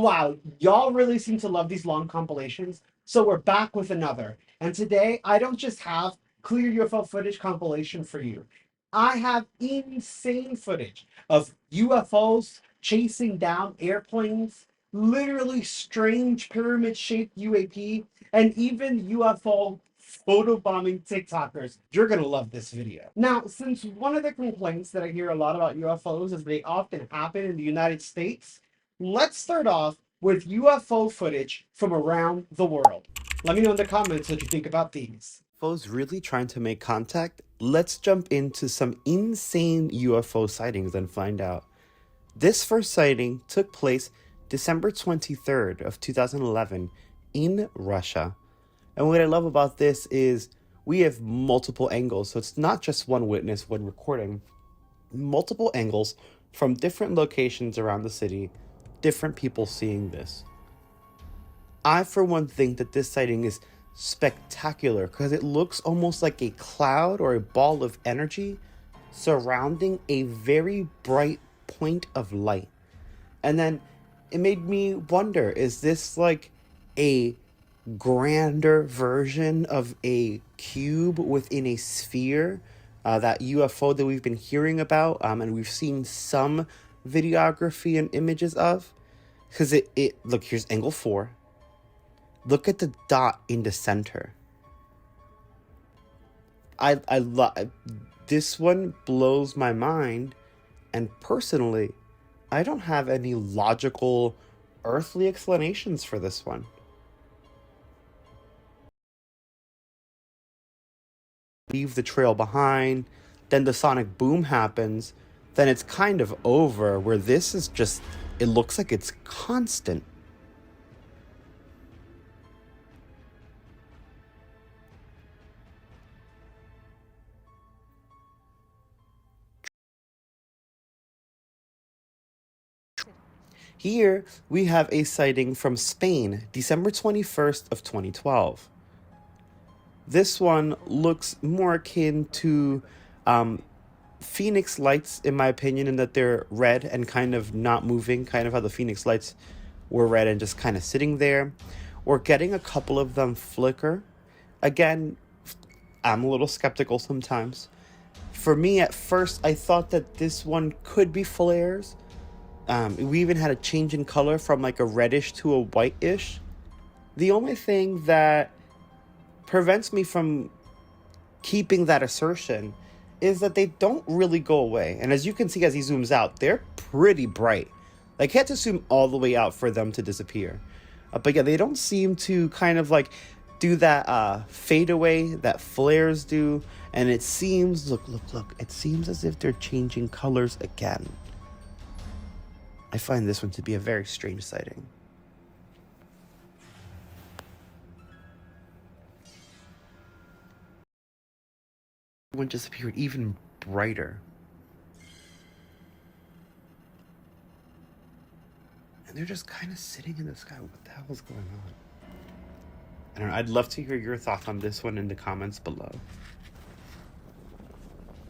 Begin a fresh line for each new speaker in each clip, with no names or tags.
Wow, y'all really seem to love these long compilations, so we're back with another. And today, I don't just have clear UFO footage compilation for you. I have insane footage of UFOs chasing down airplanes, literally strange pyramid-shaped UAP, and even UFO photobombing TikTokers. You're gonna love this video. Now, since one of the complaints that I hear a lot about UFOs is they often happen in the United States, let's start off with UFO footage from around the world. Let me know in the comments what you think about these.
UFOs really trying to make contact? Let's jump into some insane UFO sightings and find out. This first sighting took place December 23rd of 2011 in Russia. And what I love about this is we have multiple angles. So it's not just one witness when recording, multiple angles from different locations around the city, different people seeing this. I, for one, think that this sighting is spectacular because it looks almost like a cloud or a ball of energy surrounding a very bright point of light. And then it made me wonder, is this like a grander version of a cube within a sphere? That UFO that we've been hearing about, and we've seen some videography and images of. Because look, here's angle 4. Look at the dot in the center. I love this one, blows my mind, and personally, I don't have any logical earthly explanations for this one. Leave the trail behind, then the sonic boom happens, then it's kind of over, where this is just, it looks like it's constant. Here we have a sighting from Spain, December 21st of 2012. This one looks more akin to Phoenix lights, in my opinion, in that they're red and kind of not moving, kind of how the Phoenix lights were red and just kind of sitting there. We're getting a couple of them flicker. Again, I'm a little skeptical sometimes. For me, at first, I thought that this one could be flares. We even had a change in color from like a reddish to a whitish. The only thing that prevents me from keeping that assertion is that they don't really go away. And as you can see as he zooms out, they're pretty bright. Like, you had to zoom all the way out for them to disappear. But yeah, they don't seem to kind of like do that fade away that flares do. And it seems, look, it seems as if they're changing colors again. I find this one to be a very strange sighting. One just appeared even brighter. And they're just kind of sitting in the sky. What the hell is going on? I don't know. I'd love to hear your thoughts on this one in the comments below.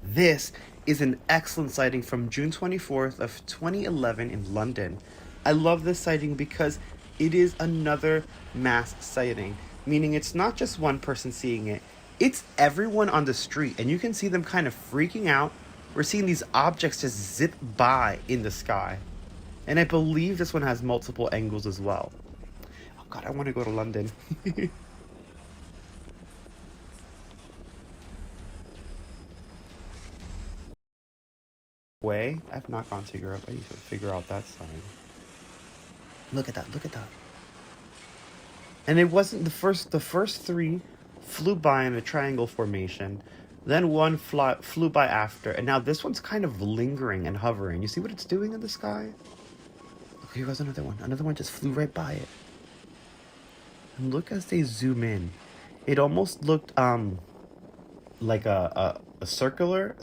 This is an excellent sighting from June 24th of 2011 in London. I love this sighting because it is another mass sighting, meaning it's not just one person seeing it, it's everyone on the street, and you can see them kind of freaking out. We're seeing these objects just zip by in the sky. And I believe this one has multiple angles as well. Oh god, I want to go to London. Way, I've not gone to Europe. I need to figure out that sign. Look at that, look at that. And it wasn't the first 3 flew by in a triangle formation. Then one flew by after, and now this one's kind of lingering and hovering. You see what it's doing in the sky? Look, here goes another one. Another one just flew right by it. And look as they zoom in. It almost looked like a circular.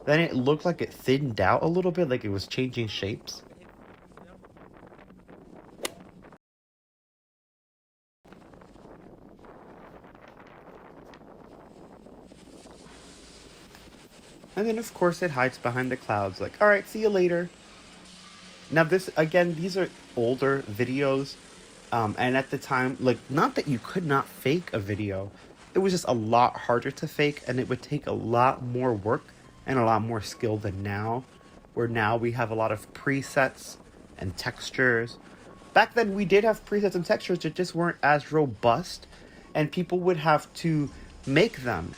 Then it looked like it thinned out a little bit, like it was changing shapes. And then, of course, it hides behind the clouds like, alright, see you later. Now this, again, these are older videos, and at the time, like, not that you could not fake a video, it was just a lot harder to fake, and it would take a lot more work and a lot more skill than now, where now we have a lot of presets and textures. Back then we did have presets and textures that just weren't as robust, and people would have to make them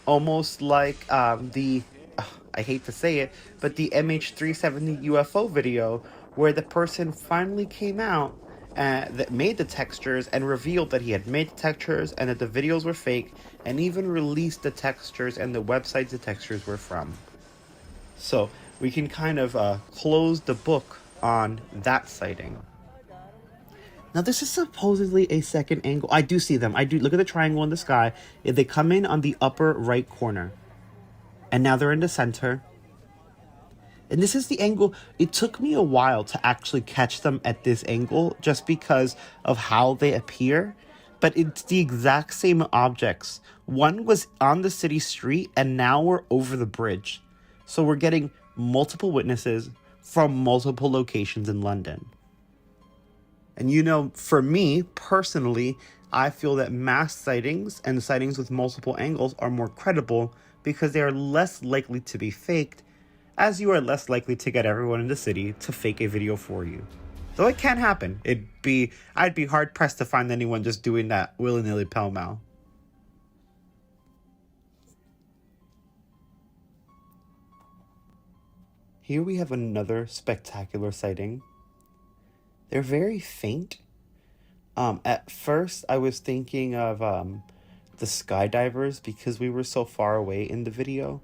almost like I hate to say it, but the MH370 UFO video where the person finally came out that made the textures and revealed that he had made the textures and that the videos were fake, and even released the textures and the websites the textures were from. So we can kind of close the book on that sighting. Now this is supposedly a second angle. I do see them. I do look at the triangle in the sky. They come in on the upper right corner. And now they're in the center. And this is the angle. It took me a while to actually catch them at this angle just because of how they appear. But it's the exact same objects. One was on the city street and now we're over the bridge. So we're getting multiple witnesses from multiple locations in London. And you know, for me personally, I feel that mass sightings and sightings with multiple angles are more credible because they are less likely to be faked, as you are less likely to get everyone in the city to fake a video for you. Though it can happen. I'd be hard pressed to find anyone just doing that willy-nilly pell-mell. Here we have another spectacular sighting. They're very faint. At first, I was thinking of the skydivers because we were so far away in the video.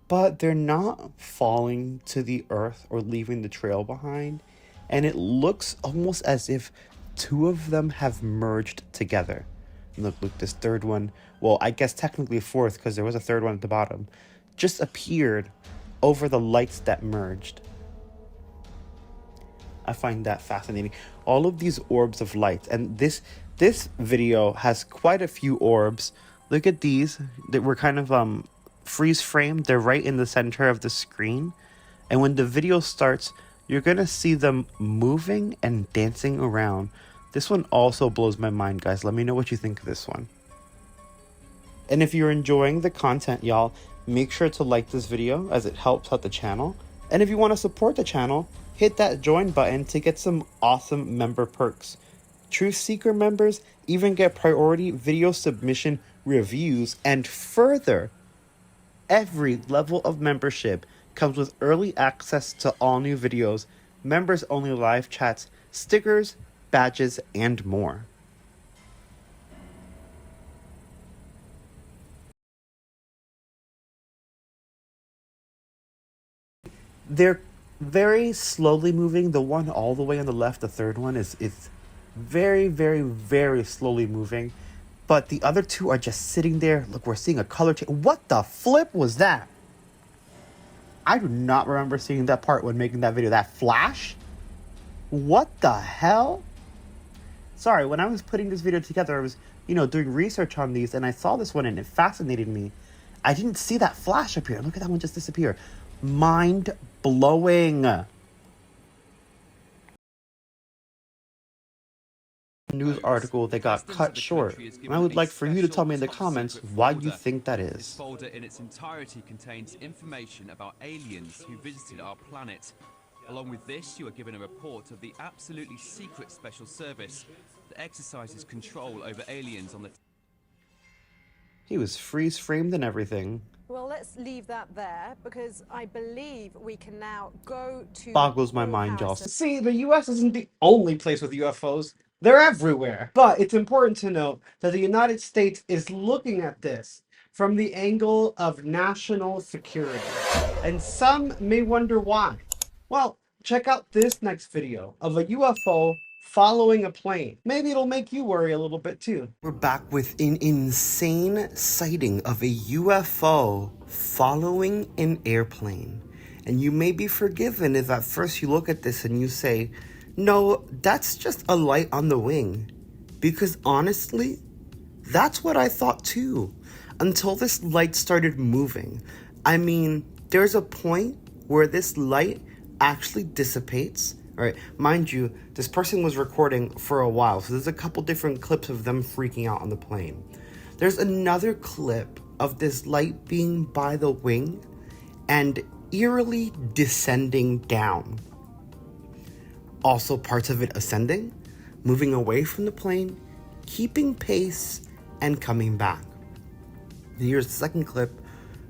But they're not falling to the earth or leaving the trail behind. And it looks almost as if two of them have merged together. Look, this third one, well, I guess technically fourth because there was a third one at the bottom, just appeared over the lights that merged. I find that fascinating. All of these orbs of light, and this video has quite a few orbs. Look at these that were kind of freeze framed. They're right in the center of the screen, and when the video starts, you're gonna see them moving and dancing around. This one also blows my mind, guys. Let me know what you think of this one. And if you're enjoying the content, y'all, make sure to like this video as it helps out the channel. And if you want to support the channel, hit that join button to get some awesome member perks. Truth Seeker members even get priority video submission reviews, and further, every level of membership comes with early access to all new videos, members only live chats, stickers, badges, and more. They're very slowly moving. The one all the way on the left, the third one, is very, very, very slowly moving. But the other two are just sitting there. Look, we're seeing a color change. What the flip was that? I do not remember seeing that part when making that video. That flash? What the hell? Sorry, when I was putting this video together, I was, doing research on these, and I saw this one, and it fascinated me. I didn't see that flash appear. Look at that one just disappear. Mind-blowing. News article that got cut short, and I would like for you to tell me in the comments why you think that is.
This folder in its entirety contains information about aliens who visited our planet. Along with this, you are given a report of the absolutely secret special service that exercises control over aliens on the...
He was freeze-framed and everything.
Well, let's leave that there because I believe we can now go to...
Boggles my mind, y'all.
See, the US isn't the only place with UFOs. They're everywhere. But it's important to note that the United States is looking at this from the angle of national security. And some may wonder why. Well, check out this next video of a UFO following a plane. Maybe it'll make you worry a little bit too.
We're back with an insane sighting of a UFO following an airplane. And you may be forgiven if at first you look at this and you say, no, that's just a light on the wing. Because honestly, that's what I thought too, until this light started moving. I mean, there's a point where this light actually dissipates All right, mind you, this person was recording for a while, so there's a couple different clips of them freaking out on the plane. There's another clip of this light being by the wing and eerily descending down. Also parts of it ascending, moving away from the plane, keeping pace, and coming back. Here's the second clip.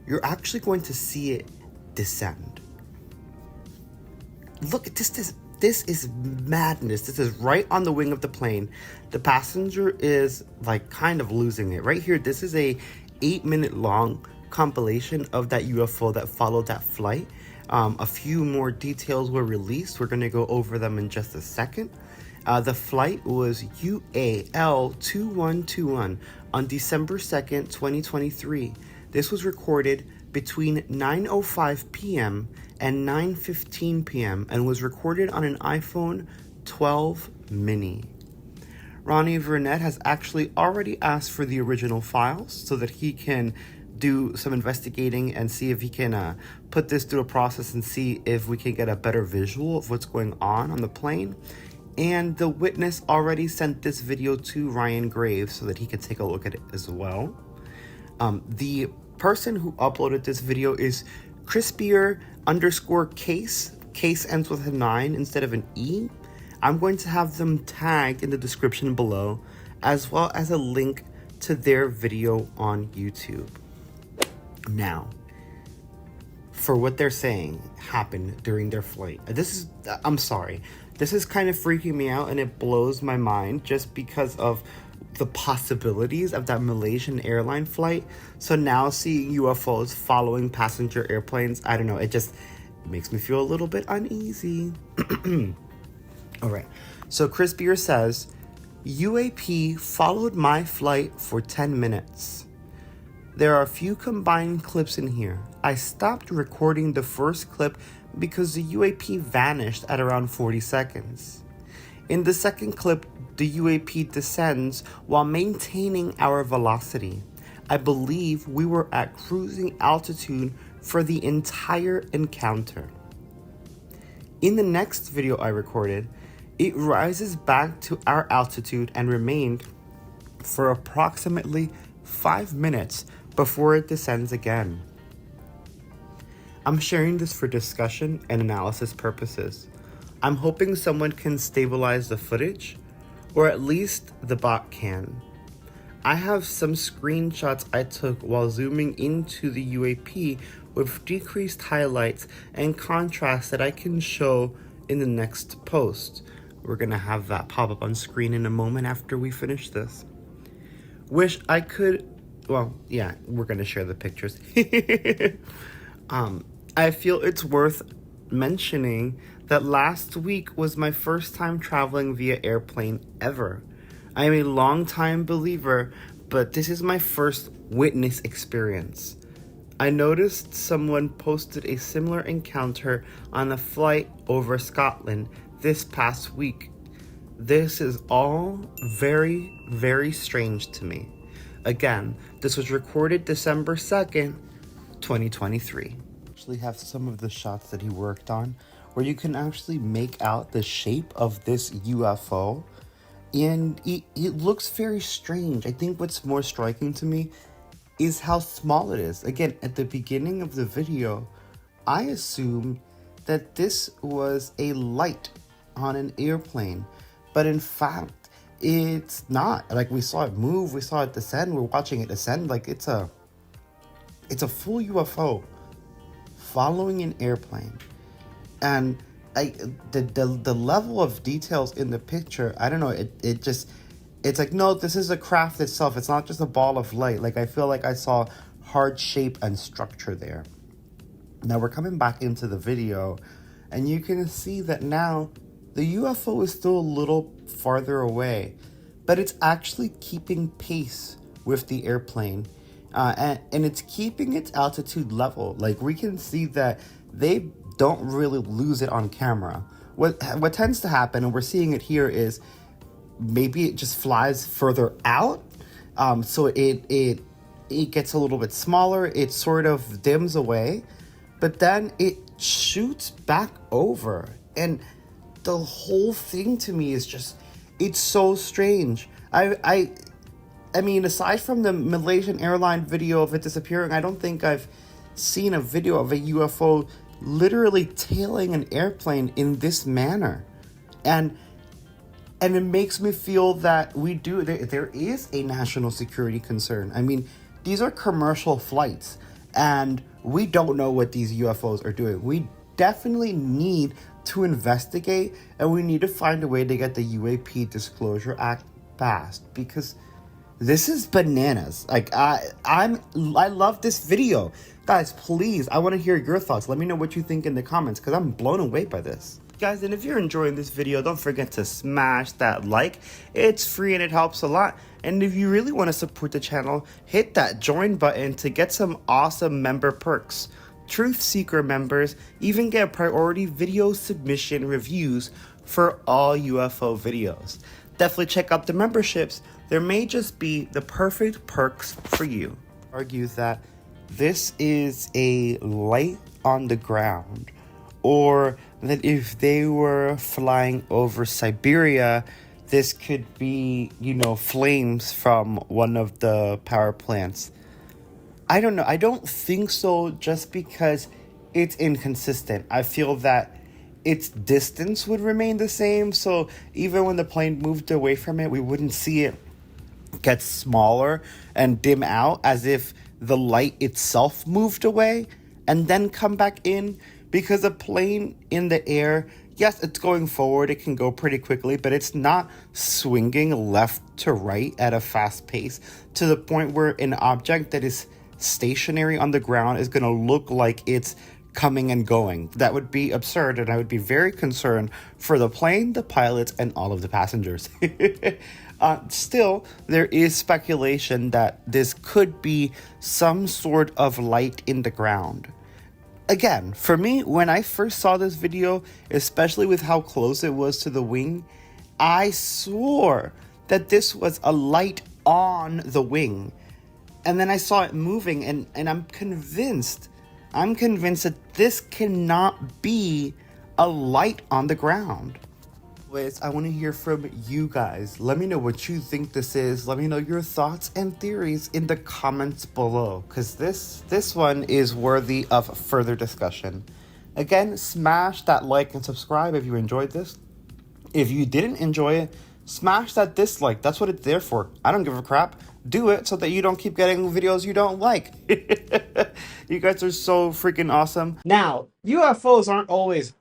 You're actually going to see it descend. Look at this. This is madness. This is right on the wing of the plane. The passenger is like kind of losing it. Right here, this is a 8-minute long compilation of that UFO that followed that flight. A few more details were released. We're going to go over them in just a second. The flight was UAL 2121 on December 2nd, 2023. This was recorded between 9:05 p.m. and 9:15 p.m. and was recorded on an iPhone 12 mini. Ronnie Vernet has actually already asked for the original files so that he can do some investigating and see if he can put this through a process and see if we can get a better visual of what's going on the plane. And the witness already sent this video to Ryan Graves so that he can take a look at it as well. The person who uploaded this video is crispier_case. Case ends with a 9 instead of an E. I'm going to have them tagged in the description below, as well as a link to their video on YouTube. Now, for what they're saying happened during their flight. I'm sorry. This is kind of freaking me out, and it blows my mind just because of the possibilities of that Malaysian airline flight. So now seeing UFOs following passenger airplanes, I don't know, it just makes me feel a little bit uneasy. All right, so Chris Beer says, UAP followed my flight for 10 minutes. There are a few combined clips in here. I stopped recording the first clip because the UAP vanished at around 40 seconds. In the second clip, the UAP descends while maintaining our velocity. I believe we were at cruising altitude for the entire encounter. In the next video I recorded, it rises back to our altitude and remained for approximately 5 minutes before it descends again. I'm sharing this for discussion and analysis purposes. I'm hoping someone can stabilize the footage, or at least the bot can. I have some screenshots I took while zooming into the UAP with decreased highlights and contrast that I can show in the next post. We're gonna have that pop up on screen in a moment after we finish this. Wish I could, well, yeah, we're gonna share the pictures. I feel it's worth mentioning that last week was my first time traveling via airplane ever. I am a long-time believer, but this is my first witness experience. I noticed someone posted a similar encounter on a flight over Scotland this past week. This is all very, very strange to me. Again, this was recorded December 2nd, 2023. Actually have some of the shots that he worked on where you can actually make out the shape of this UFO, and it looks very strange. I think what's more striking to me is how small it is. Again, at the beginning of the video, I assumed that this was a light on an airplane, but in fact, it's not. Like, we saw it move, we saw it descend, we're watching it ascend. Like, it's a full UFO following an airplane. And the level of details in the picture, I don't know, it's like, no, this is a craft itself. It's not just a ball of light. Like, I feel like I saw hard shape and structure there. Now we're coming back into the video, and you can see that now the UFO is still a little farther away, but it's actually keeping pace with the airplane. And it's keeping its altitude level. Like, we can see that they don't really lose it on camera. What tends to happen, and we're seeing it here, is maybe it just flies further out. So it gets a little bit smaller. It sort of dims away, but then it shoots back over. And the whole thing to me is just, it's so strange. I mean, aside from the Malaysian airline video of it disappearing, I don't think I've seen a video of a UFO literally tailing an airplane in this manner. And it makes me feel that there is a national security concern. I mean, these are commercial flights, and we don't know what these UFOs are doing. We definitely need to investigate, and we need to find a way to get the UAP Disclosure Act passed, because this is bananas. Like, I love this video. Guys, please, I want to hear your thoughts. Let me know what you think in the comments, because I'm blown away by this. Guys, and if you're enjoying this video, don't forget to smash that like. It's free and it helps a lot. And if you really want to support the channel, hit that join button to get some awesome member perks. Truth Seeker members even get priority video submission reviews for all UFO videos. Definitely check out the memberships. There may just be the perfect perks for you. Argues that this is a light on the ground, or that if they were flying over Siberia, this could be, flames from one of the power plants. I don't know. I don't think so, just because it's inconsistent. I feel that its distance would remain the same, so even when the plane moved away from it, we wouldn't see it get smaller and dim out as if the light itself moved away and then come back in. Because a plane in the air, yes, it's going forward, it can go pretty quickly, but it's not swinging left to right at a fast pace to the point where an object that is stationary on the ground is going to look like it's coming and going. That would be absurd, and I would be very concerned for the plane, the pilots, and all of the passengers. Still, there is speculation that this could be some sort of light in the ground. Again, for me, when I first saw this video, especially with how close it was to the wing, I swore that this was a light on the wing. And then I saw it moving, and I'm convinced that this cannot be a light on the ground. Anyways, I want to hear from you guys. Let me know what you think this is. Let me know your thoughts and theories in the comments below, because this one is worthy of further discussion. Again, smash that like and subscribe if you enjoyed this. If you didn't enjoy it, smash that dislike. That's what it's there for. I don't give a crap. Do it so that you don't keep getting videos you don't like. You guys are so freaking awesome.
Now, UFOs aren't always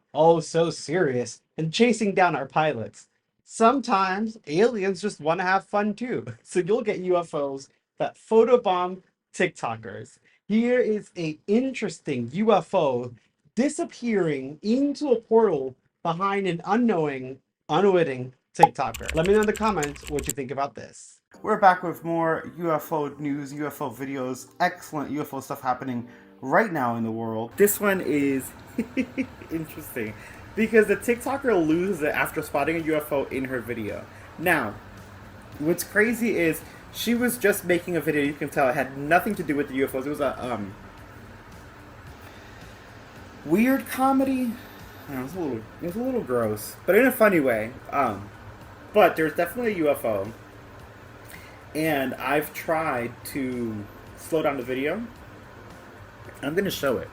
so serious and chasing down our pilots. Sometimes aliens just want to have fun too. So you'll get UFOs that photobomb TikTokers. Here is a interesting UFO disappearing into a portal behind an unwitting TikToker. Let me know in the comments what you think about this.
We're back with more UFO news, UFO videos, excellent UFO stuff happening right now in the world. This one is interesting because the TikToker loses it after spotting a UFO in her video. Now, what's crazy is she was just making a video, you can tell it had nothing to do with the UFOs. It was a weird comedy. It was a little gross, but in a funny way. But there's definitely a UFO. And I've tried to slow down the video. I'm going to show it.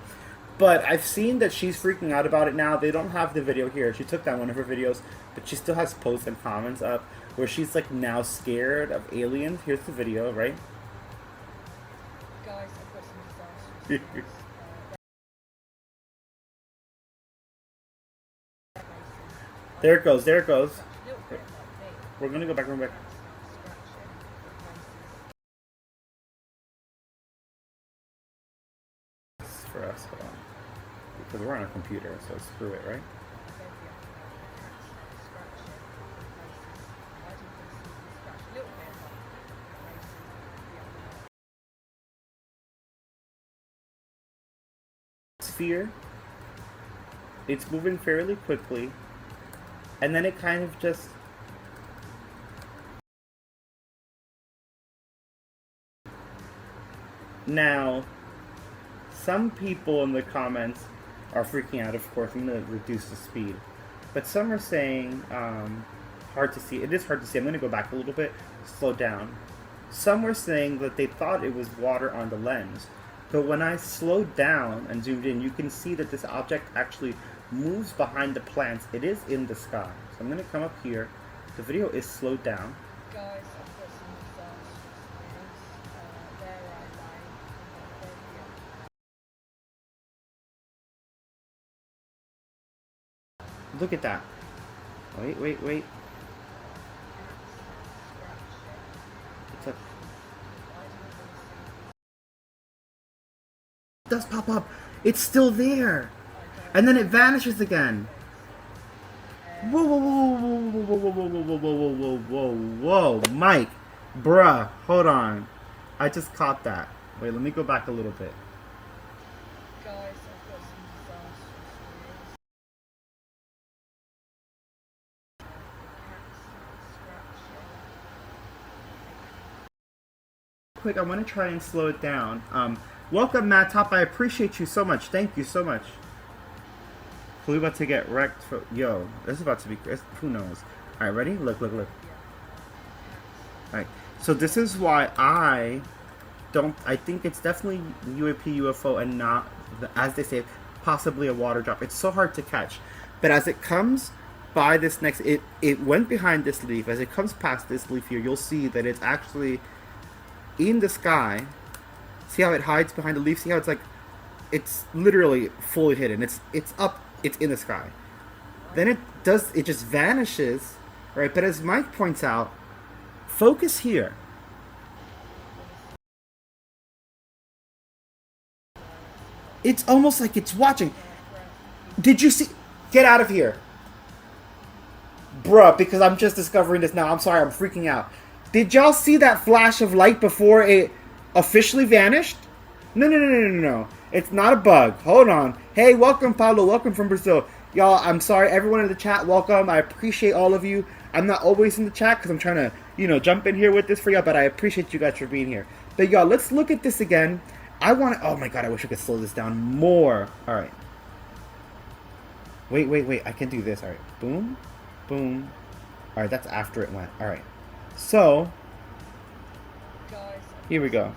But I've seen that she's freaking out about it now. They don't have the video here. She took down one of her videos, but she still has posts and comments up where she's like now scared of aliens. Here's the video, right?
Guys, I've got some disasters.
There it goes. There it goes.
Little bit like me.
We're going to go back.
Scratching the faces.
For us, hold on. Because we're on a computer, so screw it, right? Sphere. It's moving fairly quickly, and then it kind of just now. Some people in the comments are freaking out. Of course, I'm gonna reduce the speed. But some are saying hard to see. It is hard to see. I'm going to go back a little bit, slow down. Some were saying that they thought it was water on the lens. But when I slowed down and zoomed in, you can see that this object actually moves behind the plants. It is in the sky. So I'm going to come up here. The video is slowed down.
Guys, I've got some disastrous news. There I lie in Cambodia.
Look at that. Wait. It's a... It does pop up. It's still there. And then it vanishes again. Whoa, whoa, Mike. Bruh, hold on. I just caught that. Wait, let me go back a little bit.
Guys, I've got some disastrous news.
Quick, I want to try and slow it down. Welcome, Matt Top. I appreciate you so much. Thank you so much. We're about to get wrecked. Yo, this is about to be. Who knows? All right, ready? Look. All right. So this is why I don't. I think it's definitely UAP UFO and not, as they say, possibly a water drop. It's so hard to catch. But as it comes by this next, it went behind this leaf. As it comes past this leaf here, you'll see that it's actually in the sky. See how it hides behind the leaf? See how it's like, it's literally fully hidden. It's up. It's in the sky. Then it just vanishes, right? But as Mike points out, focus here. It's almost like it's watching. Did you see? Get out of here. Bruh, because I'm just discovering this now. I'm sorry, I'm freaking out. Did y'all see that flash of light before it officially vanished? No. It's not a bug. Hold on. Hey, welcome, Paulo. Welcome from Brazil. Y'all, I'm sorry. Everyone in the chat, welcome. I appreciate all of you. I'm not always in the chat because I'm trying to, jump in here with this for y'all, but I appreciate you guys for being here. But y'all, let's look at this again. Oh my god, I wish I could slow this down more. All right. Wait. I can do this. All right. Boom. All right, that's after it went. All right. So, here we go.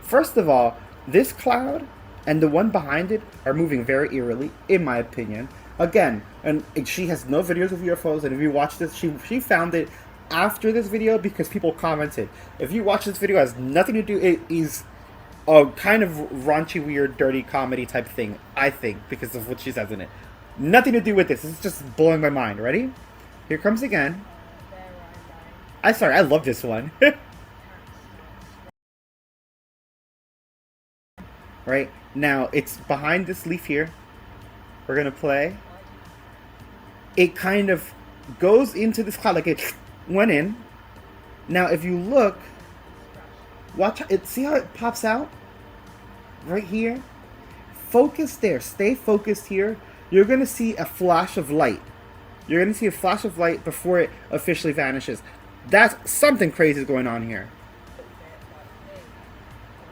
First of all, this cloud and the one behind it are moving very eerily, in my opinion. Again, and she has no videos of UFOs, and if you watch this, she found it after this video because people commented. If you watch this video, it has nothing to do, it is a kind of raunchy, weird, dirty comedy type thing, I think, because of what she says in it. Nothing to do with this. It's just blowing my mind. Ready? Here comes again. I love this one. Right? Now, it's behind this leaf here. We're going to play. It kind of goes into this cloud like it went in. Now, if you look, watch it. See how it pops out? Right here? Focus there. Stay focused here. You're going to see a flash of light. You're going to see a flash of light before it officially vanishes. That's something crazy is going on here.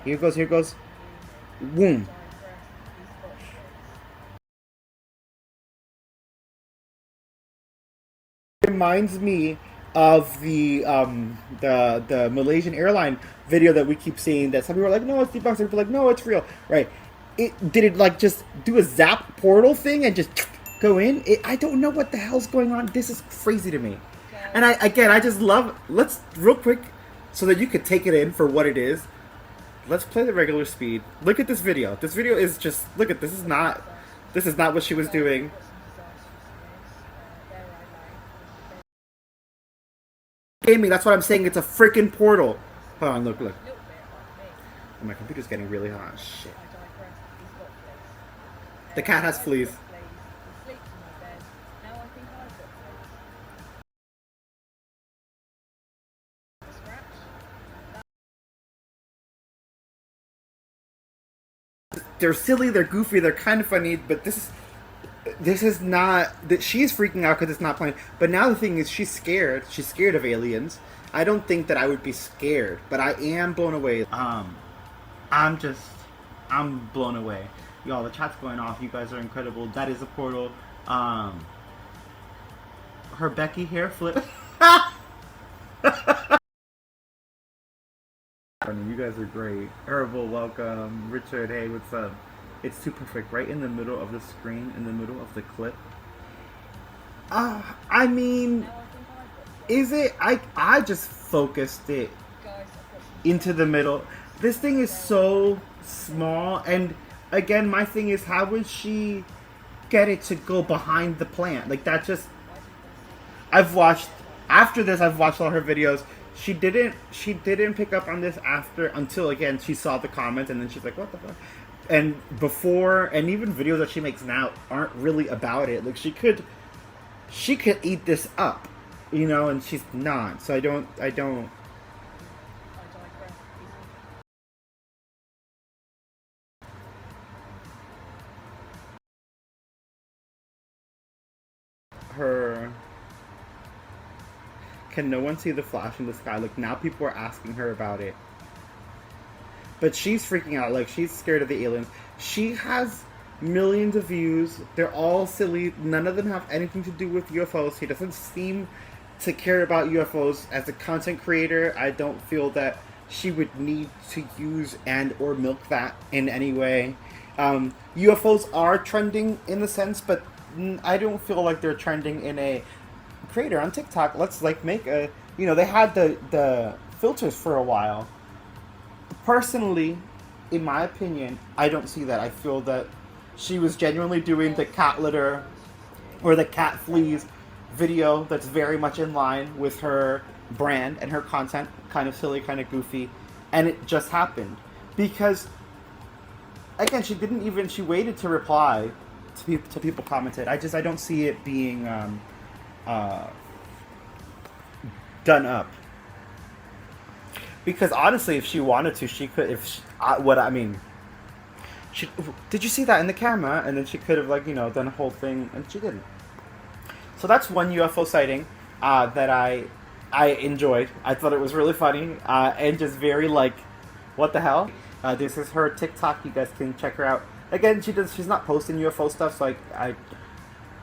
Here goes. Boom. It reminds me of the Malaysian airline video that we keep seeing that some people are like, no, it's debunked. Some people are like, no, it's real. Right. Did it like just do a zap portal thing and just go in? I don't know what the hell's going on. This is crazy to me. And I just love, let's real quick so that you could take it in for what it is. Let's play the regular speed. Look at this video. This video is just, look at, this is not what she was doing. Gaming, that's what I'm saying. It's a freaking portal. Hold on, look. Oh, my computer's getting really hot. Shit. The cat has fleas. They're silly, they're goofy, they're kind of funny, but this is not that she's freaking out because it's not playing. But now the thing is, she's scared. She's scared of aliens. I don't think that I would be scared, but I am blown away. I'm blown away. Y'all, the chat's going off. You guys are incredible. That is a portal. her Becky hair flip. You guys are great. Herbal, welcome. Richard, hey, what's up? It's too perfect. Right in the middle of the screen, in the middle of the clip. I mean,
Now I think I got
is it? I just focused it
guys. I've got some
into the middle. This thing is so small, and again, my thing is, how would she get it to go behind the plant? Like that just. I've watched after this. I've watched all her videos. She didn't pick up on this after until again she saw the comments, and then she's like, what the fuck? And before, and even videos that she makes now aren't really about it. Like she could eat this up, you know, and she's not. So I don't.
I digress.
Her. Can no one see the flash in the sky? Like now people are asking her about it. But she's freaking out. Like she's scared of the aliens. She has millions of views. They're all silly. None of them have anything to do with UFOs. She doesn't seem to care about UFOs. As a content creator, I don't feel that she would need to use and or milk that in any way. UFOs are trending in the sense, but I don't feel like they're trending in a creator on TikTok. Let's like make a, you know, they had the filters for a while. Personally, in my opinion, I don't see that. I feel that she was genuinely doing the cat litter or the cat fleas video that's very much in line with her brand and her content, kind of silly, kind of goofy, and it just happened because again she waited to reply to people commented. I don't see it being done up. Because honestly, if she wanted to, she could. If she, what I mean, she did you see that in the camera? And then she could have like done a whole thing, and she didn't. So that's one UFO sighting that I enjoyed. I thought it was really funny and just very like, what the hell? This is her TikTok. You guys can check her out. Again, she's not posting UFO stuff, so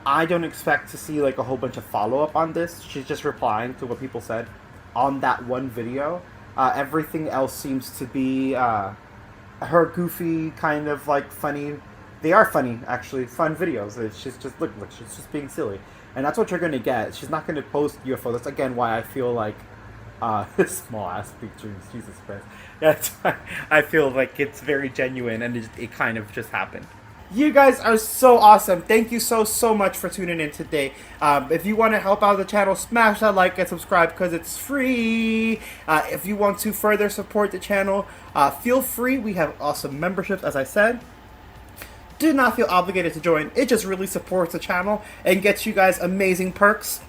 I don't expect to see like a whole bunch of follow up on this. She's just replying to what people said on that one video. Everything else seems to be her goofy, kind of like funny. They are funny, actually, fun videos. She's just look, she's just being silly, and that's what you're gonna get. She's not gonna post UFO. That's again why I feel like small ass pictures. Jesus Christ. That's why I feel like it's very genuine, and it kind of just happened. You guys are so awesome. Thank you so much for tuning in today. If you want to help out the channel, smash that like and subscribe because it's free. If you want to further support the channel, feel free. We have awesome memberships, as I said. Do not feel obligated to join. It just really supports the channel and gets you guys amazing perks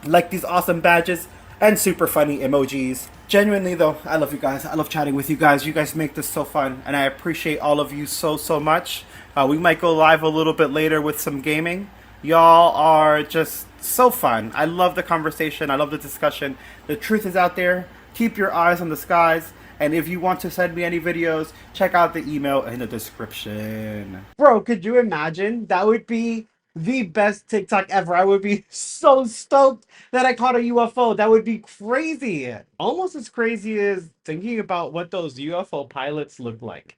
like these awesome badges and super funny emojis. Genuinely though, I love you guys. I love chatting with you guys. You guys make this so fun, and I appreciate all of you so much. We might go live a little bit later with some gaming. Y'all are just so fun. I love the conversation. I love the discussion. The truth is out there. Keep your eyes on the skies. And if you want to send me any videos, check out the email in the description.
Bro, could you imagine? That would be the best TikTok ever. I would be so stoked that I caught a UFO. That would be crazy. Almost as crazy as thinking about what those UFO pilots look like.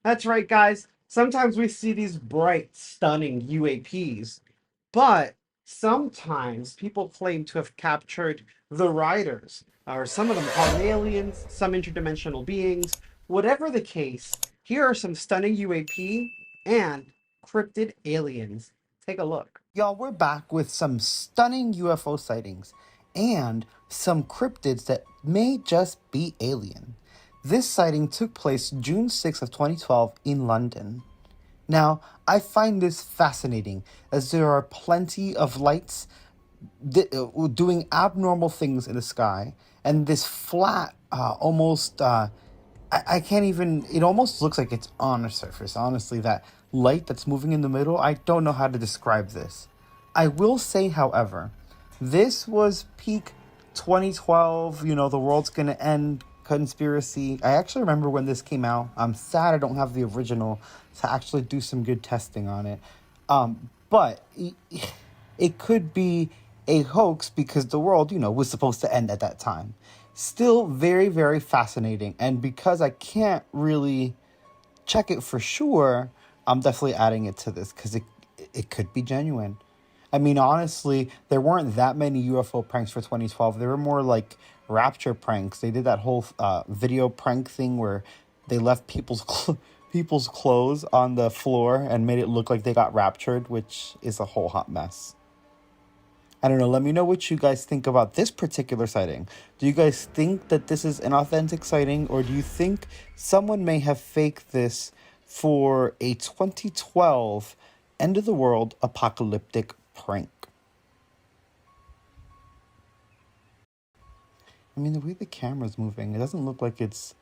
That's right, guys. Sometimes we see these bright, stunning UAPs, but sometimes people claim to have captured the riders, or some of them call them aliens, some interdimensional beings. Whatever the case, here are some stunning UAP and cryptid aliens. Take a look.
Y'all, we're back with some stunning UFO sightings and some cryptids that may just be alien. This sighting took place June 6th of 2012 in London. Now, I find this fascinating as there are plenty of lights doing abnormal things in the sky, and this flat, almost, I can't even, it almost looks like it's on a surface. Honestly, that light that's moving in the middle, I don't know how to describe this. I will say, however, this was peak 2012, the world's gonna end conspiracy. I actually remember when this came out. I'm sad I don't have the original to actually do some good testing on it. But it could be
a hoax because the world, was supposed to end at that time. Still very, very fascinating. And because I can't really check it for sure, I'm definitely adding it to this because it could be genuine. I mean, honestly, there weren't that many UFO pranks for 2012. There were more like rapture pranks. They did that whole video prank thing where they left people's clothes on the floor and made it look like they got raptured, which is a whole hot mess. I don't know. Let me know what you guys think about this particular sighting. Do you guys think that this is an authentic sighting, or do you think someone may have faked this for a 2012 end of the world apocalyptic prank? I mean, the way the camera's moving, it doesn't look like it's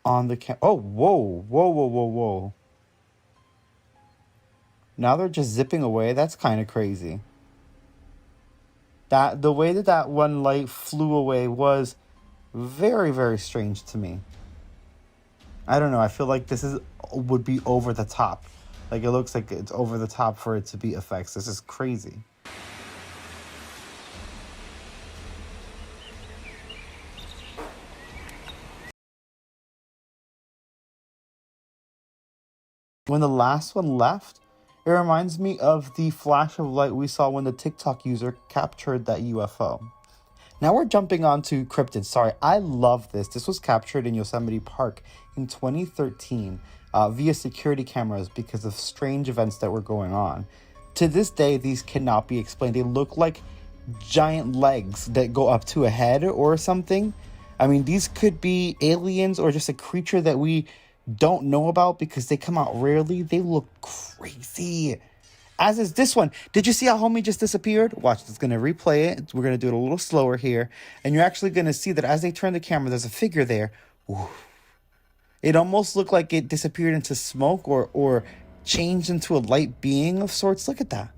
on the Oh, whoa, whoa, whoa, whoa, whoa. Now they're just zipping away. That's kind of crazy. The way that one light flew away was very, very strange to me. I don't know. I feel like would be over the top. Like, it looks like it's over the top for it to be effects. This is crazy. When the last one left, it reminds me of the flash of light we saw when the TikTok user captured that UFO. Now we're jumping on to cryptids. Sorry, I love this. This was captured in Yosemite Park in 2013 via security cameras because of strange events that were going on. To this day, these cannot be explained. They look like giant legs that go up to a head or something. I mean, these could be aliens or just a creature that we don't know about because they come out rarely. They look crazy. As is this one. Did you see how homie just disappeared? Watch, it's going to replay it. We're going to do it a little slower here. And you're actually going to see that as they turn the camera, there's a figure there. Ooh. It almost looked like it disappeared into smoke or changed into a light being of sorts. Look at that.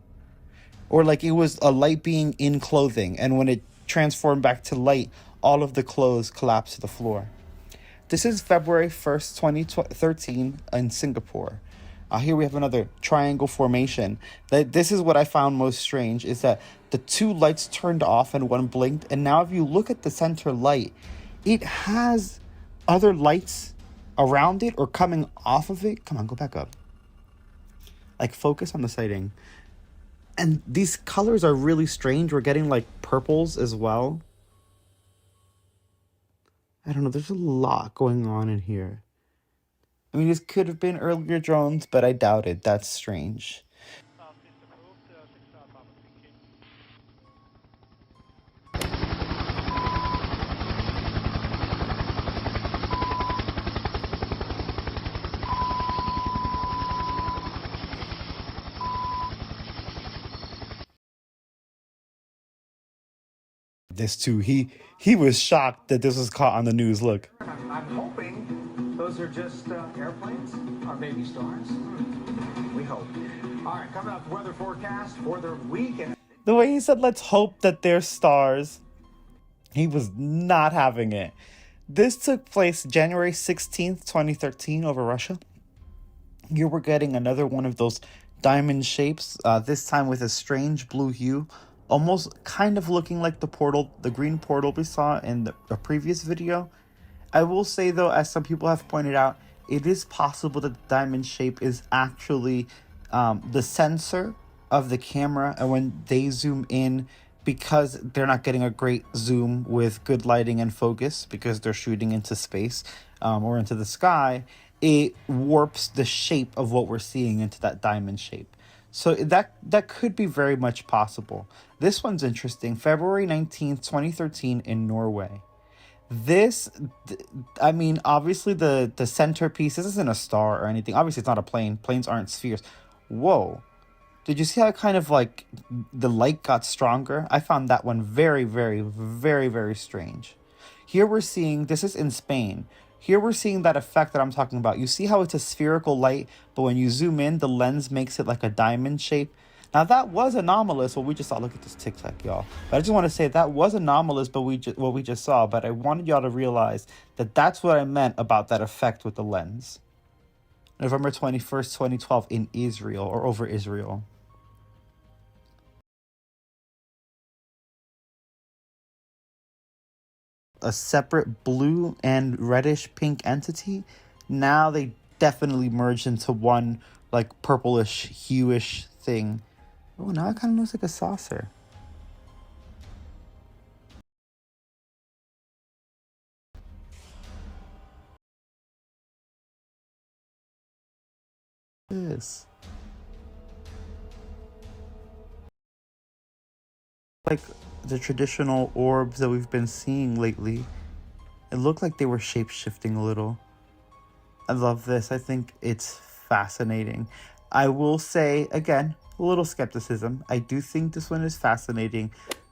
Or like it was a light being in clothing. And when it transformed back to light, all of the clothes collapsed to the floor. This is February 1st, 2013 in Singapore. Here we have another triangle formation. This is what I found most strange, is that the two lights turned off and one blinked. And now if you look at the center light, it has other lights around it or coming off of it. Come on, go back up. Like, focus on the sighting. And these colors are really strange. We're getting like purples as well. I don't know. There's a lot going on in here. I mean, this could have been earlier drones, but I doubt it. That's strange. This too. He was shocked that this was caught on the news. Look.
I'm hoping those are just airplanes or baby stars. We hope. All right, coming up, weather forecast for the weekend.
The way he said, let's hope that they're stars. He was not having it. This took place January 16th, 2013 over Russia. Here we're getting another one of those diamond shapes, this time with a strange blue hue, almost kind of looking like the green portal we saw in the previous video. I will say though, as some people have pointed out, it is possible that the diamond shape is actually the sensor of the camera, and when they zoom in, because they're not getting a great zoom with good lighting and focus because they're shooting into space or into the sky, it warps the shape of what we're seeing into that diamond shape. So that could be very much possible. This one's interesting. February 19th, 2013 in Norway. I mean, obviously the centerpiece, this isn't a star or anything. Obviously it's not a plane. Planes aren't spheres. Whoa. Did you see how kind of like the light got stronger? I found that one very, very, very, very strange. Here we're seeing, this is in Spain. Here we're seeing that effect that I'm talking about. You see how it's a spherical light, but when you zoom in, the lens makes it like a diamond shape. Now that was anomalous, what we just saw. Look at this TikTok, y'all. But I just want to say that was anomalous, but what we just saw. But I wanted y'all to realize that that's what I meant about that effect with the lens. November 21st, 2012 in Israel, or over Israel. a separate blue and reddish pink entity. Now they definitely merged into one like purplish hueish thing. Oh, now it kind of looks like a saucer. This like the traditional orbs that we've been seeing lately. It looked like they were shape-shifting a little. I love this. I think it's fascinating. I will say, again, a little skepticism. I do think this one is fascinating,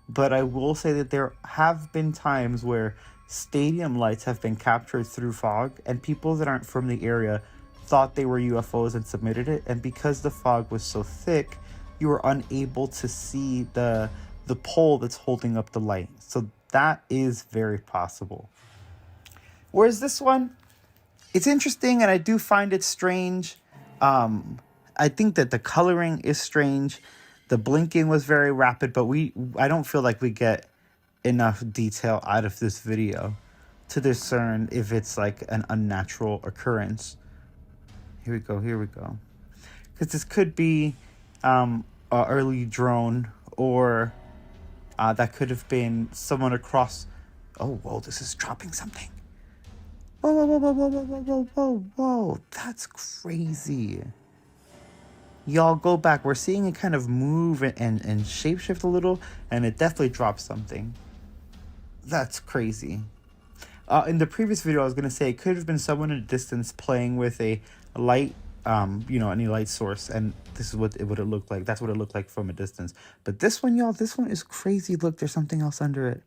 but I will say that there have been times where stadium lights have been captured through fog, and people that aren't from the area thought they were UFOs and submitted it, and because the fog was so thick, you were unable to see the pole that's holding up the light. So that is very possible. Whereas this one, it's interesting, and I do find it strange. I think that the coloring is strange. The blinking was very rapid, but I don't feel like we get enough detail out of this video to discern if it's like an unnatural occurrence. Here we go. Because this could be an early drone, or that could have been someone across. Oh, whoa! This is dropping something. Whoa. That's crazy. Y'all go back. We're seeing it kind of move and shapeshift a little, and it definitely drops something. That's crazy. In the previous video, I was going to say it could have been someone in a distance playing with a light, any light source, and this is what it looked like. That's what it looked like from a distance. But this one, y'all, this one is crazy. Look, there's something else under it.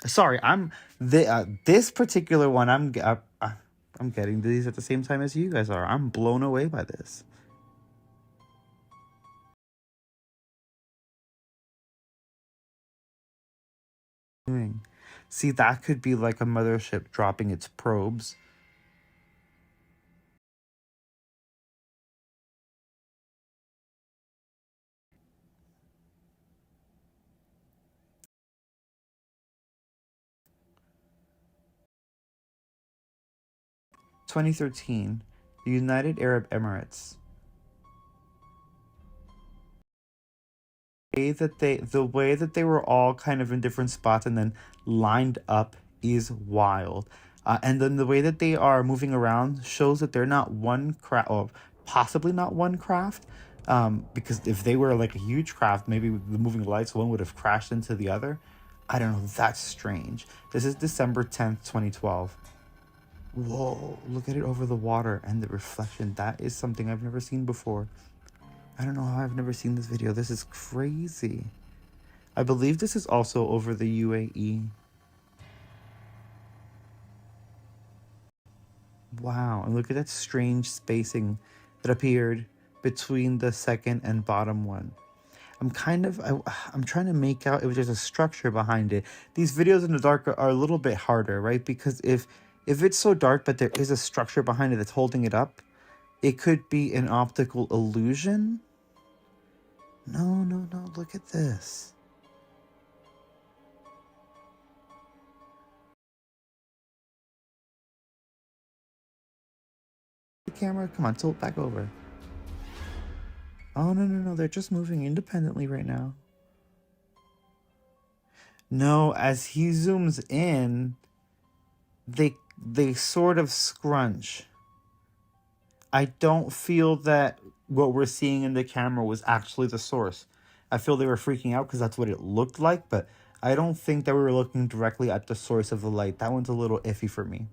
Sorry, this particular one. I'm getting these at the same time as you guys are. I'm blown away by this. See, that could be like a mothership dropping its probes. (2013), the United Arab Emirates. The way that they were all kind of in different spots and then lined up is wild. And then the way that they are moving around shows that they're not one craft, or possibly not one craft. Because if they were like a huge craft, maybe the moving lights, one would have crashed into the other. I don't know. That's strange. This is December 10th, 2012. Whoa, look at it over the water and the reflection. That is something I've never seen before. I don't know how I've never seen this video. This is crazy. I believe this is also over the UAE. Wow, and look at that strange spacing that appeared between the second and bottom one. I'm trying to make out if there's a structure behind it. These videos in the dark are a little bit harder, right? Because if it's so dark but there is a structure behind it that's holding it up, it could be an optical illusion. No, look at this. The camera, come on, tilt back over. Oh, no, they're just moving independently right now. No, as he zooms in, they sort of scrunch. I don't feel that what we're seeing in the camera was actually the source. I feel they were freaking out because that's what it looked like, but I don't think that we were looking directly at the source of the light. That one's a little iffy for me.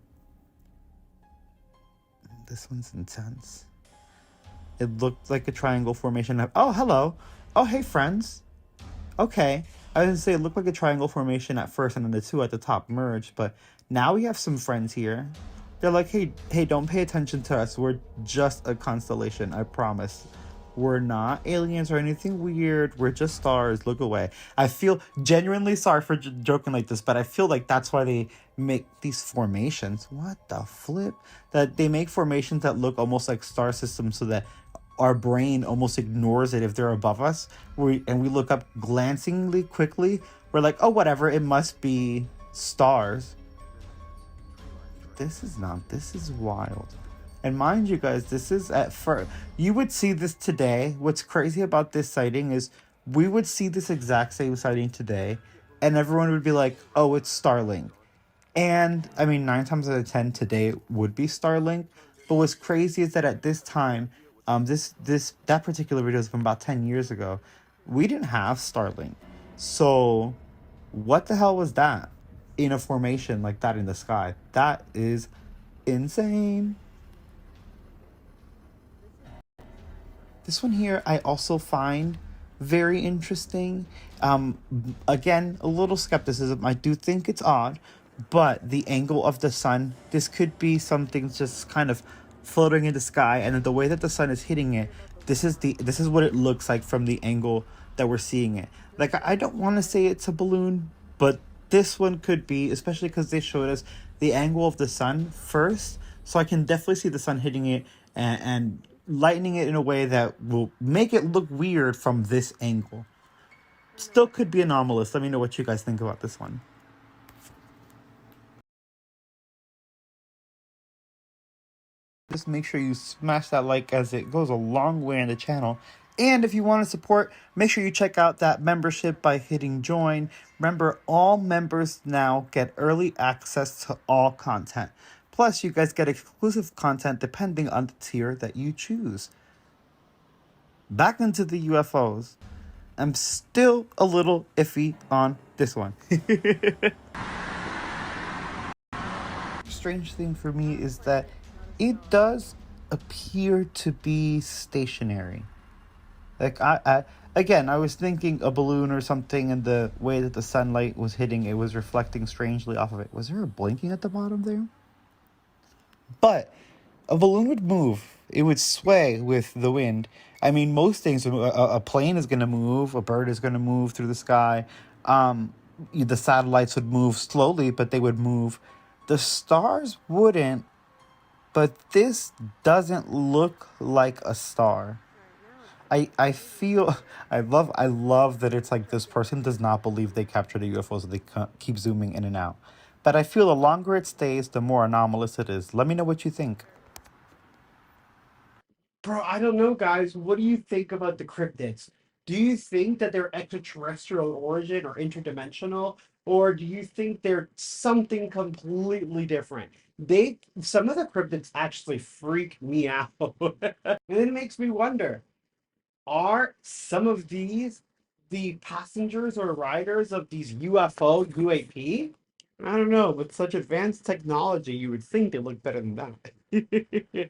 This one's intense. It looked like a triangle formation. Oh, hello. Oh, hey, friends. Okay. I was going to say it looked like a triangle formation at first, and then the two at the top merged, but now we have some friends here. They're like, hey, don't pay attention to us. We're just a constellation, I promise. We're not aliens or anything weird. We're just stars. Look away. I feel genuinely sorry for joking like this, but I feel like that's why they make these formations. What the flip? That they make formations that look almost like star systems so that our brain almost ignores it if they're above us. We look up glancingly quickly. We're like, oh, whatever. It must be stars. This is wild. And mind you guys, this is at first. You would see this today. What's crazy about this sighting is we would see this exact same sighting today, and everyone would be like, oh, it's Starlink. And I mean, 9 times out of 10 today would be Starlink. But what's crazy is that at this time, that particular video is from about 10 years ago. We didn't have Starlink. So what the hell was that in a formation like that in the sky? That is insane. This one here I also find very interesting. Again, a little skepticism. I do think it's odd, but the angle of the sun, this could be something just kind of floating in the sky, and then the way that the sun is hitting it, this is what it looks like from the angle that we're seeing it. Like, I don't want to say it's a balloon, but this one could be, especially because they showed us the angle of the sun first, so I can definitely see the sun hitting it and lightening it in a way that will make it look weird from this angle. Still could be anomalous. Let me know what you guys think about this one. Just make sure you smash that like, as it goes a long way on the channel. And if you want to support, make sure you check out that membership by hitting join. Remember, all members now get early access to all content. Plus, you guys get exclusive content depending on the tier that you choose. Back into the UFOs. I'm still a little iffy on this one. Strange thing for me is that it does appear to be stationary. Like, I was thinking a balloon or something, and the way that the sunlight was hitting it was reflecting strangely off of it. Was there a blinking at the bottom there? But a balloon would move. It would sway with the wind. I mean, most things, a plane is going to move, a bird is going to move through the sky. The satellites would move slowly, but they would move. The stars wouldn't, but this doesn't look like a star. I feel, I love that it's like this person does not believe they captured the UFOs, so they keep zooming in and out. But I feel the longer it stays, the more anomalous it is. Let me know what you think.
Bro, I don't know, guys. What do you think about the cryptids? Do you think that they're extraterrestrial origin or interdimensional? Or do you think they're something completely different? Some of the cryptids actually freak me out. And it makes me wonder, are some of these the passengers or riders of these UFO, UAP? I don't know. With such advanced technology, you would think they look better than that.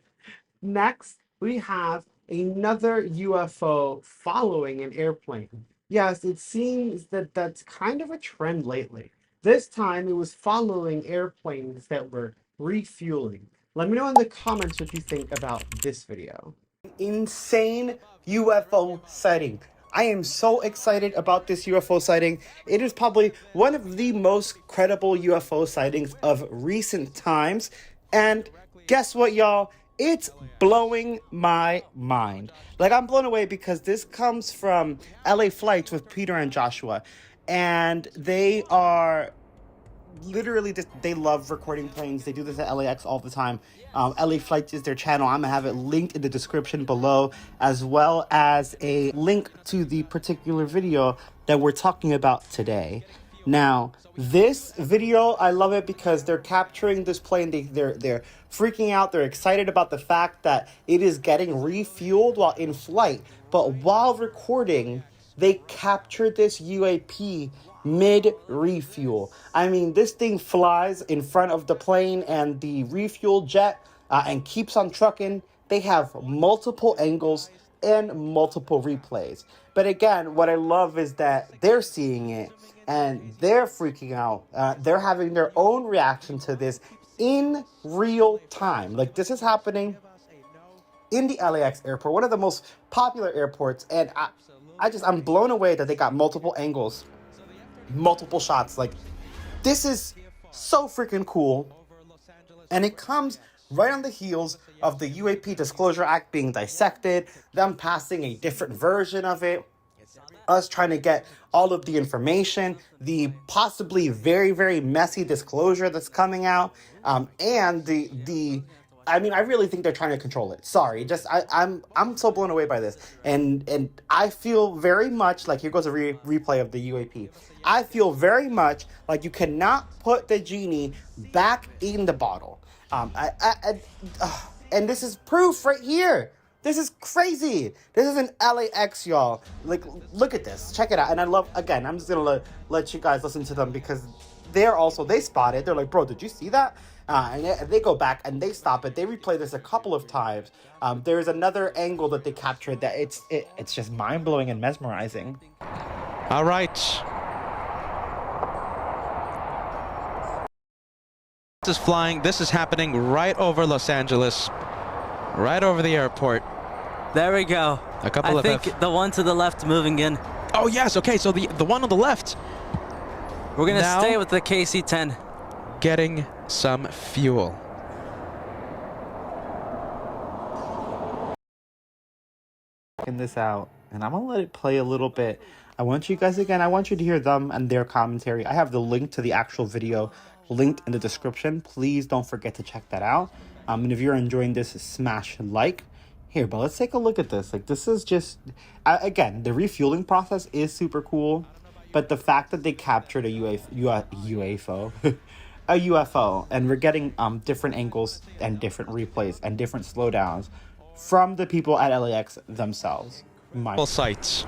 Next, we have another UFO following an airplane. Yes, it seems that that's kind of a trend lately. This time, it was following airplanes that were refueling. Let me know in the comments what you think about this video.
Insane UFO sighting. I am so excited about this UFO sighting. It is probably one of the most credible UFO sightings of recent times. And guess what, y'all? It's blowing my mind. Like, I'm blown away because this comes from LA Flights with Peter and Joshua. And they are literally just, they love recording planes. They do this at LAX all the time. LA Flights is their channel. I'm gonna have it linked in the description below, as well as a link to the particular video that we're talking about today. Now, this video, I love it because they're capturing this plane. They're freaking out. They're excited about the fact that it is getting refueled while in flight. But while recording, they captured this UAP mid-refuel. I mean, this thing flies in front of the plane and the refuel jet and keeps on trucking. They have multiple angles and multiple replays. But again, what I love is that they're seeing it and they're freaking out. They're having their own reaction to this in real time. Like, this is happening in the LAX airport, one of the most popular airports, and I'm blown away that they got multiple angles, multiple shots. Like, this is so freaking cool. And it comes right on the heels of the UAP Disclosure Act being dissected, them passing a different version of it.
us trying to get all of the information, the possibly very, very messy disclosure that's coming out, and I mean, I really think they're trying to control it. Sorry, just I'm so blown away by this, and I feel very much like, here goes a replay of the UAP. I feel very much like you cannot put the genie back in the bottle. And this is proof right here. This is crazy. This is an LAX, y'all. Like, look at this. Check it out. And I love, again, I'm just gonna let you guys listen to them, because they spot it. They're like, bro, did you see that? And they go back and they stop it. They replay this a couple of times. There's another angle that they captured that it's just mind blowing and mesmerizing.
All right. This is flying. This is happening right over Los Angeles, right over the airport.
There we go.
A couple
I think the one to the left moving in.
Oh yes. Okay. So the one on the left.
We're gonna
Now,
stay with the KC-10.
Getting some fuel.
Checking this out, and I'm gonna let it play a little bit. I want you to hear them and their commentary. I have the link to the actual video linked in the description. Please don't forget to check that out. And if you're enjoying this, smash like. Here, but let's take a look at this. Like, this is just, again, the refueling process is super cool, but the fact that they captured a UFO, a UFO, and we're getting different angles and different replays and different slowdowns from the people at LAX themselves.
All sites.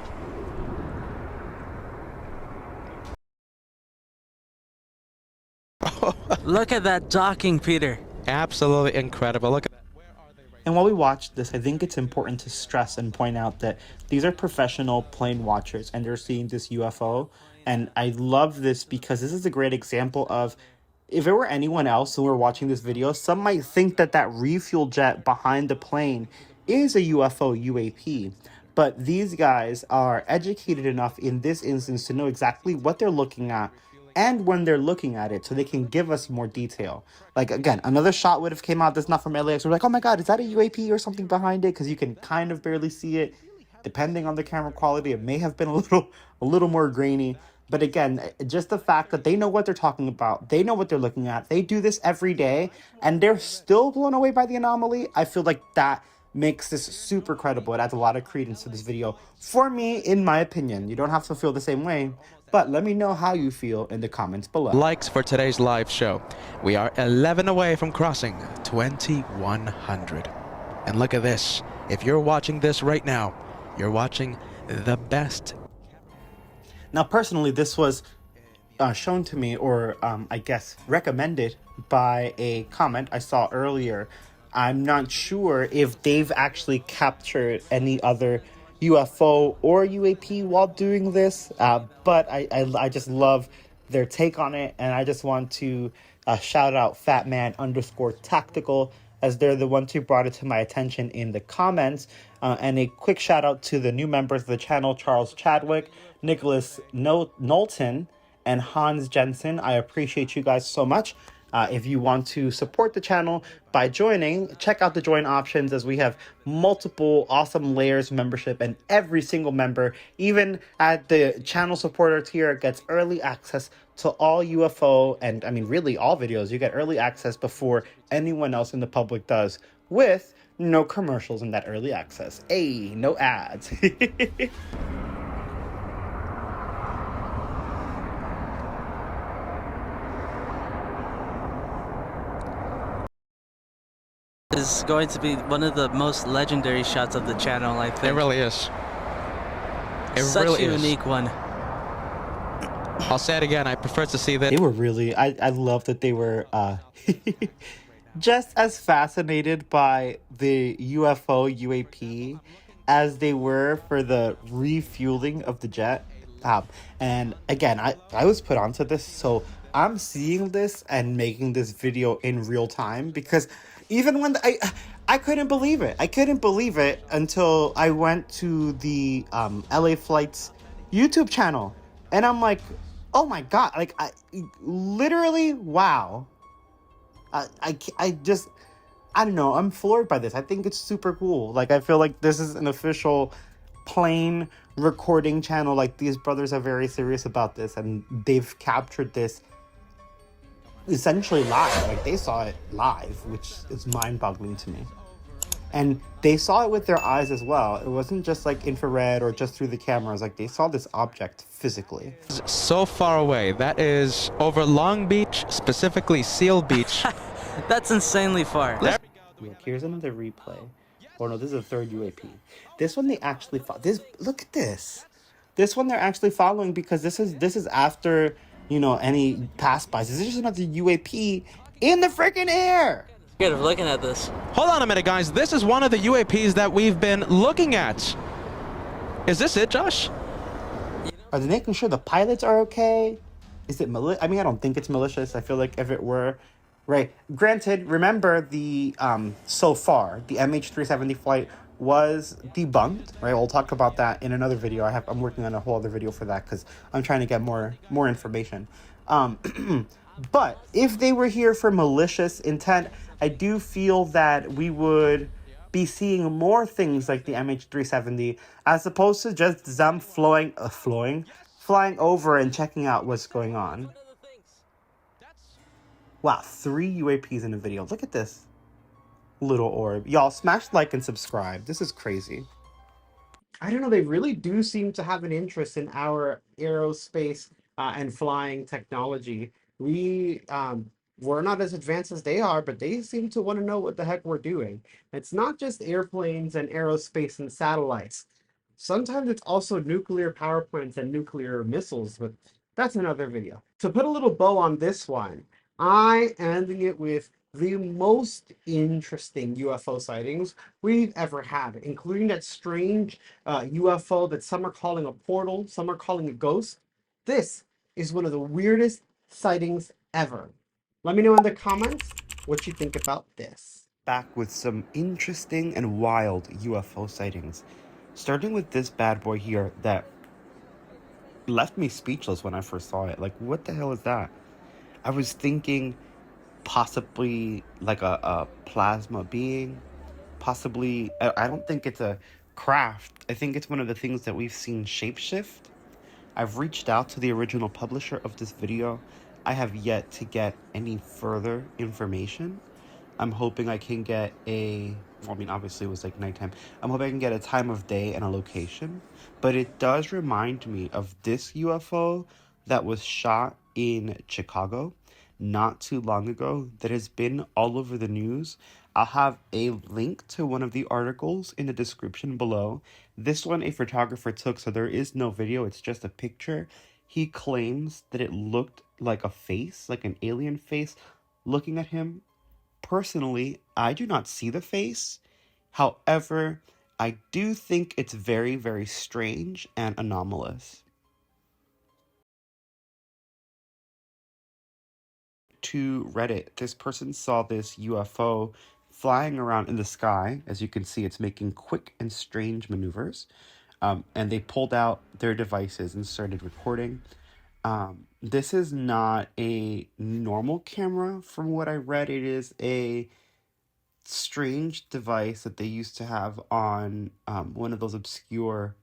Look at that docking, Peter.
Absolutely incredible. Look at that.
And while we watch this, I think it's important to stress and point out that these are professional plane watchers and they're seeing this UFO. And I love this because this is a great example of, if it were anyone else who were watching this video, some might think that that refuel jet behind the plane is a UFO UAP. But these guys are educated enough in this instance to know exactly what they're looking at and when they're looking at it, so they can give us more detail. Like, again, another shot would have came out that's not from LAX. We're like, oh my god, is that a UAP or something behind it? Because you can kind of barely see it. Depending on the camera quality, it may have been a little more grainy. But again, just the fact that they know what they're talking about, they know what they're looking at, they do this every day, and they're still blown away by the anomaly. I feel like that makes this super credible. It adds a lot of credence to this video. For me, in my opinion, you don't have to feel the same way, but let me know how you feel in the comments below.
Likes for today's live show. We are 11 away from crossing 2,100. And look at this. If you're watching this right now, you're watching the best.
Now, personally, this was shown to me, or I guess recommended by a comment I saw earlier. I'm not sure if they've actually captured any other UFO or UAP while doing this, but I just love their take on it, and I just want to shout out fatman_tactical, as they're the ones who brought it to my attention in the comments, and a quick shout out to the new members of the channel, Charles Chadwick, Nicholas Knowlton, and Hans Jensen. I appreciate you guys so much. If you want to support the channel by joining, check out the join options, as we have multiple awesome layers of membership, and every single member, even at the channel supporter tier, gets early access to all UFO, and I mean really all videos. You get early access before anyone else in the public does, with no commercials in that early access. Hey, no ads.
Is going to be one of the most legendary shots of the channel, I think.
It really is. It
Such
really
a
is.
unique one.
I'll say it again. I prefer to see that.
They were really, I love that they were just as fascinated by the UFO UAP as they were for the refueling of the jet. And again, I was put onto this, so I'm seeing this and making this video in real time, because even when I couldn't believe it. I couldn't believe it until I went to the LA Flights YouTube channel, and I'm like, oh my god, like, I literally, wow. I don't know, I'm floored by this. I think it's super cool. Like, I feel like this is an official plane
recording channel. Like, these brothers are very serious about this, and they've captured this essentially live. Like, they saw it live, which is mind-boggling to me. And they saw it with their eyes as well. It wasn't just like infrared or just through the cameras. Like, they saw this object physically.
So far away. That is over Long Beach, specifically Seal Beach.
That's insanely far.
Look, here's another replay. Oh no, this is a third UAP. This one they actually look at this. This one they're actually following, because this is after, you know, any pass-bys. This is just another UAP in the freaking air.
Good of looking at this.
Hold on a minute, guys. This is one of the UAPs that we've been looking at. Is this it, Josh?
Are they making sure the pilots are okay? Is it I mean, I don't think it's malicious. I feel like if it were, right. Granted, remember the so far the MH370 flight was debunked, right? We'll talk about that in another video. I'm working on a whole other video for that, because I'm trying to get more information. But if they were here for malicious intent, I do feel that we would be seeing more things like the MH370, as opposed to just them flying over and checking out what's going on. Wow, 3 UAPs in a video. Look at this little orb. Y'all, smash like and subscribe. This is crazy.
I don't know, they really do seem to have an interest in our aerospace and flying technology. We're not as advanced as they are, but they seem to want to know what the heck we're doing. It's not just airplanes and aerospace and satellites. Sometimes it's also nuclear power plants and nuclear missiles, but that's another video. To put a little bow on this one, I am ending it with the most interesting UFO sightings we've ever had, including that strange UFO that some are calling a portal, some are calling a ghost. This is one of the weirdest sightings ever. Let me know in the comments what you think about this.
Back with some interesting and wild UFO sightings. Starting with this bad boy here that left me speechless when I first saw it. Like, what the hell is that? I was thinking possibly like a plasma being. Possibly, I don't think it's a craft. I think it's one of the things that we've seen shapeshift. I've reached out to the original publisher of this video. I have yet to get any further information. I'm hoping I can get obviously it was like nighttime. I'm hoping I can get a time of day and a location. But it does remind me of this UFO that was shot in Chicago not too long ago that has been all over the news. I'll have a link to one of the articles in the description below. This one a photographer took, so there is no video, it's just a picture. He claims that it looked like a face, like an alien face, looking at him. Personally, I do not see the face. However, I do think it's very, very strange and anomalous. To Reddit, this person saw this UFO flying around in the sky. As you can see, it's making quick and strange maneuvers. And they pulled out their devices and started recording. This is not a normal camera from what I read. It is a strange device that they used to have on one of those obscure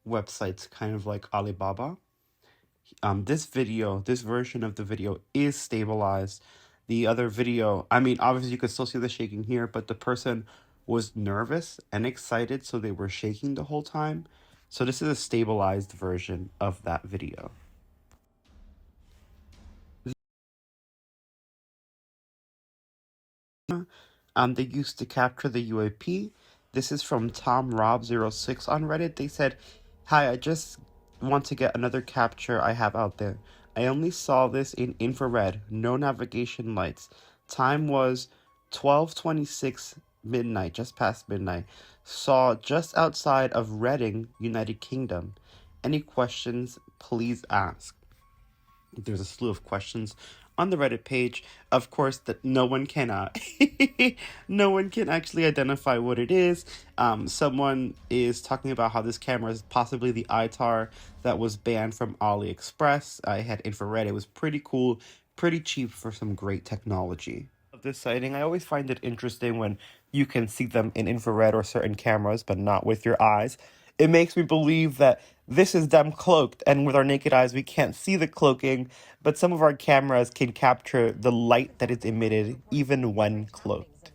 websites, kind of like Alibaba. This version of the video is stabilized. The other video, I mean, obviously you could still see the shaking here, but the person was nervous and excited, so they were shaking the whole time. So this is a stabilized version of that video. They used to capture the UAP. This is from TomRob06 on Reddit. They said, "Hi, I just want to get another capture I have out there. I only saw this in infrared, no navigation lights. Time was 12:26 midnight, just past midnight. Saw just outside of Reading, United Kingdom. Any questions, please ask." There's a slew of questions on the Reddit page. Of course, that no one can no one can actually identify what it is. Someone is talking about how this camera is possibly the ITAR that was banned from AliExpress. I had infrared. It was pretty cool, pretty cheap for some great technology. Of this sighting, I always find it interesting when you can see them in infrared or certain cameras, but not with your eyes. It makes me believe that this is them cloaked, and with our naked eyes, we can't see the cloaking, but some of our cameras can capture the light that is emitted even when cloaked.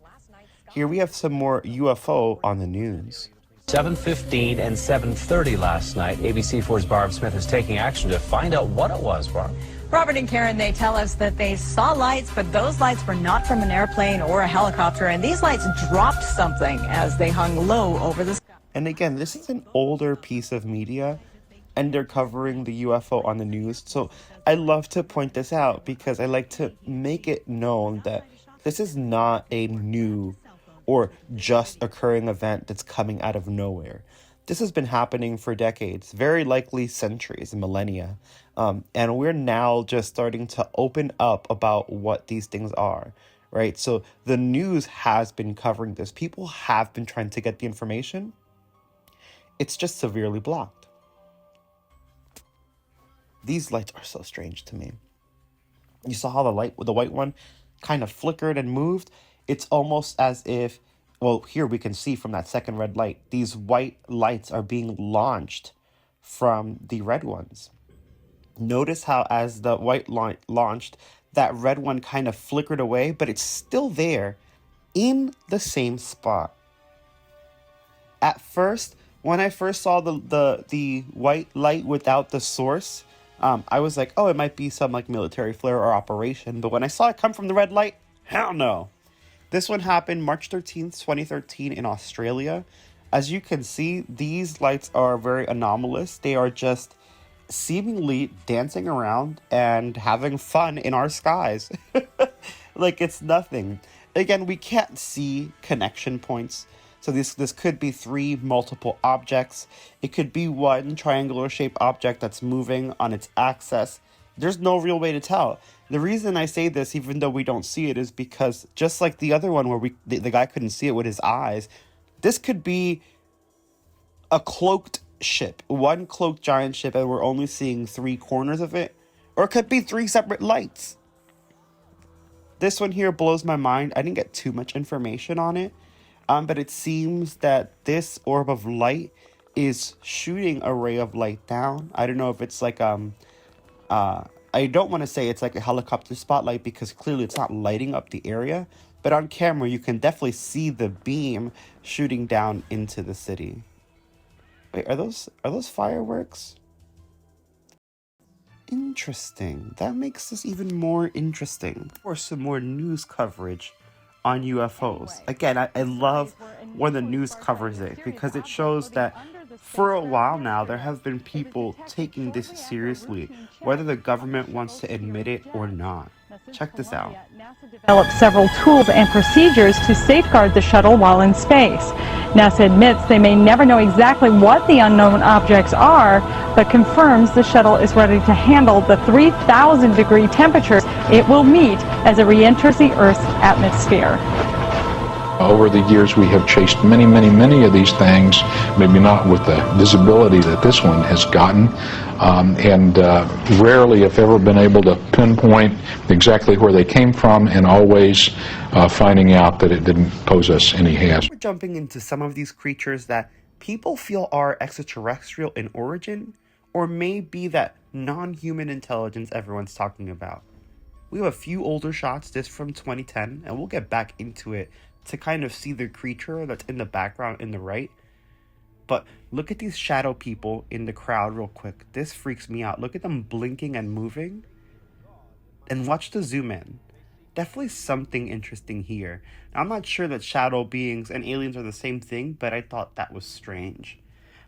Here we have some more UFO on the news.
7:15 and 7:30 last night. ABC4's Barb Smith is taking action to find out what it was, Barb.
Robert and Karen, they tell us that they saw lights, but those lights were not from an airplane or a helicopter, and these lights dropped something as they hung low over the sky.
And again, this is an older piece of media, and they're covering the UFO on the news. So I love to point this out because I like to make it known that this is not a new or just occurring event that's coming out of nowhere. This has been happening for decades, very likely centuries and millennia. And we're now just starting to open up about what these things are, right? So the news has been covering this. People have been trying to get the information. It's just severely blocked. These lights are so strange to me. You saw how the white one kind of flickered and moved? It's almost as if, well, here we can see from that second red light, these white lights are being launched from the red ones. Notice how as the white light launched, that red one kind of flickered away, but it's still there in the same spot. At first, when I first saw the white light without the source, I was like, oh, it might be some like military flare or operation. But when I saw it come from the red light, hell no. This one happened March 13th, 2013 in Australia. As you can see, these lights are very anomalous. They are just seemingly dancing around and having fun in our skies. Like it's nothing. Again, we can't see connection points. So this could be three multiple objects. It could be one triangular shaped object that's moving on its axis. There's no real way to tell. The reason I say this, even though we don't see it, is because just like the other one where the guy couldn't see it with his eyes, this could be a cloaked ship, one cloaked giant ship, and we're only seeing three corners of it. Or it could be three separate lights. This one here blows my mind. I didn't get too much information on it. But it seems that this orb of light is shooting a ray of light down. I don't know if it's like I don't want to say it's like a helicopter spotlight because clearly it's not lighting up the area. But on camera, you can definitely see the beam shooting down into the city. Wait, are those fireworks? Interesting. That makes this even more interesting. For some more news coverage on UFOs. Again, I love when the news covers it because it shows that for a while now there have been people taking this seriously, whether the government wants to admit it or not. Check this out.
Developed several tools and procedures to safeguard the shuttle while in space. NASA admits they may never know exactly what the unknown objects are, but confirms the shuttle is ready to handle the 3,000-degree temperatures it will meet as it re-enters the Earth's atmosphere.
Over the years, we have chased many, many, many of these things, maybe not with the visibility that this one has gotten, and rarely, if ever, been able to pinpoint exactly where they came from, and always finding out that it didn't pose us any hazard.
We're jumping into some of these creatures that people feel are extraterrestrial in origin, or may be that non-human intelligence everyone's talking about. We have a few older shots, this from 2010, and we'll get back into it to kind of see the creature that's in the background in the right. But look at these shadow people in the crowd real quick. This freaks me out. Look at them blinking and moving. And watch the zoom in. Definitely something interesting here. Now, I'm not sure that shadow beings and aliens are the same thing, but I thought that was strange.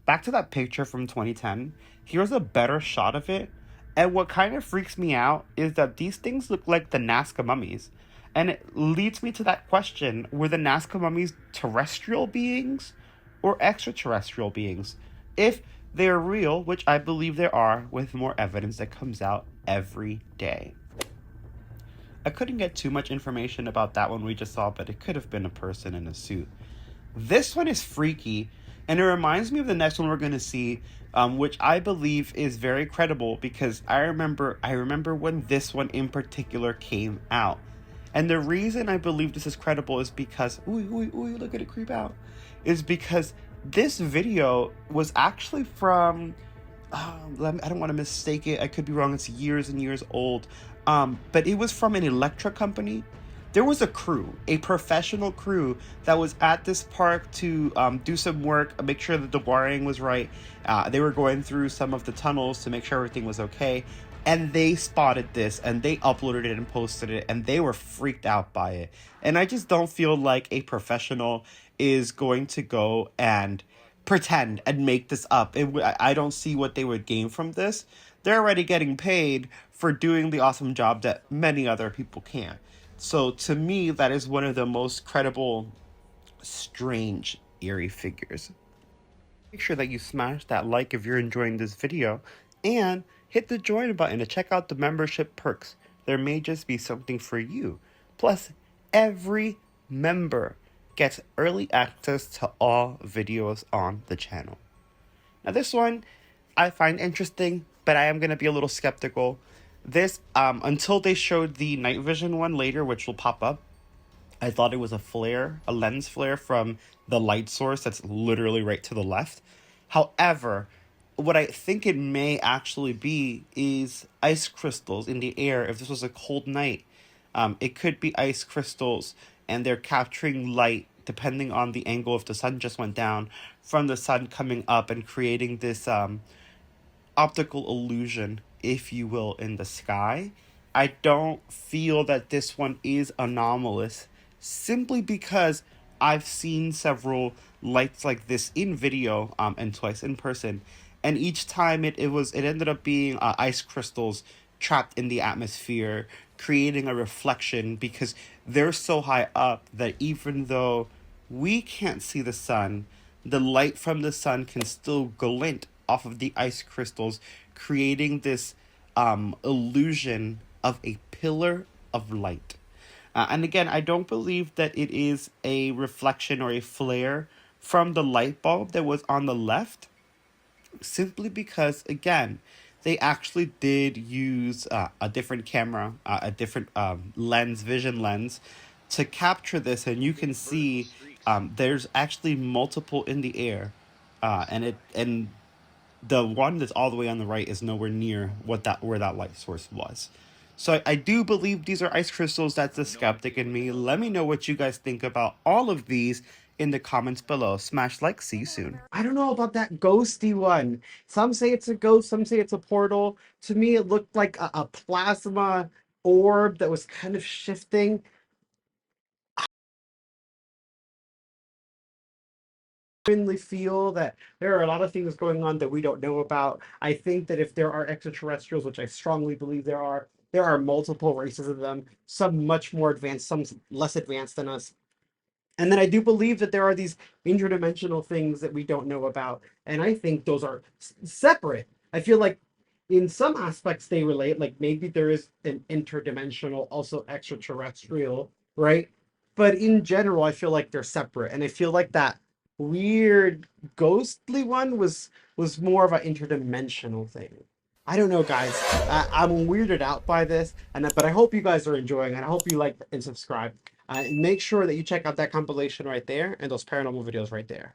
Back to that picture from 2010. Here's a better shot of it. And what kind of freaks me out is that these things look like the Nazca mummies. And it leads me to that question, were the Nazca mummies terrestrial beings or extraterrestrial beings? If they're real, which I believe there are, with more evidence that comes out every day. I couldn't get too much information about that one we just saw, but it could have been a person in a suit. This one is freaky, and it reminds me of the next one we're going to see, which I believe is very credible because I remember when this one in particular came out. And the reason I believe this is credible is because, look at it creep out, is because This video was actually from, I don't want to mistake it. I could be wrong. It's years and years old. But it was from an electric company. There was a crew, a professional crew that was at this park to do some work, make sure that the wiring was right. They were going through some of the tunnels to make sure everything was okay. And they spotted this and they uploaded it and posted it and they were freaked out by it. And I just don't feel like a professional is going to go and pretend and make this up. I don't see what they would gain from this. They're already getting paid for doing the awesome job that many other people can't. So to me, that is one of the most credible, strange, eerie figures. Make sure that you smash that like if you're enjoying this video, and hit the join button to check out the membership perks. There may just be something for you. Plus, every member gets early access to all videos on the channel. Now this one I find interesting, but I am going to be a little skeptical. This, until they showed the night vision one later, which will pop up, I thought it was a flare, a lens flare from the light source that's literally right to the left. However, what I think it may actually be is ice crystals in the air. If this was a cold night, it could be ice crystals, and they're capturing light depending on the angle. If the sun just went down, from the sun coming up and creating this optical illusion, if you will, in the sky. I don't feel that this one is anomalous, simply because I've seen several lights like this in video, and twice in person, and each time it ended up being ice crystals trapped in the atmosphere, creating a reflection, because they're so high up that even though we can't see the sun, the light from the sun can still glint off of the ice crystals, creating this illusion of a pillar of light. And again, I don't believe that it is a reflection or a flare from the light bulb that was on the left, simply because, again, they actually did use a different camera, a different vision lens, to capture this, and you can see there's actually multiple in the air, and the one that's all the way on the right is nowhere near where that light source was. So I do believe these are ice crystals. That's the skeptic in me. Let me know what you guys think about all of these in the comments below. Smash like. See you soon.
I don't know about that ghosty one. Some say it's a ghost, some say it's a portal. To me, it looked like a plasma orb that was kind of shifting. Genuinely feel that there are a lot of things going on that we don't know about. I think that if there are extraterrestrials, which I strongly believe there are multiple races of them, some much more advanced, some less advanced than us. And then I do believe that there are these interdimensional things that we don't know about. And I think those are separate. I feel like in some aspects they relate, like maybe there is an interdimensional, also extraterrestrial, right? But in general, I feel like they're separate. And I feel like that weird ghostly one was more of an interdimensional thing. I don't know, guys. I'm weirded out by this, but I hope you guys are enjoying it. I hope you like and subscribe. Make sure that you check out that compilation right there and those paranormal videos right there.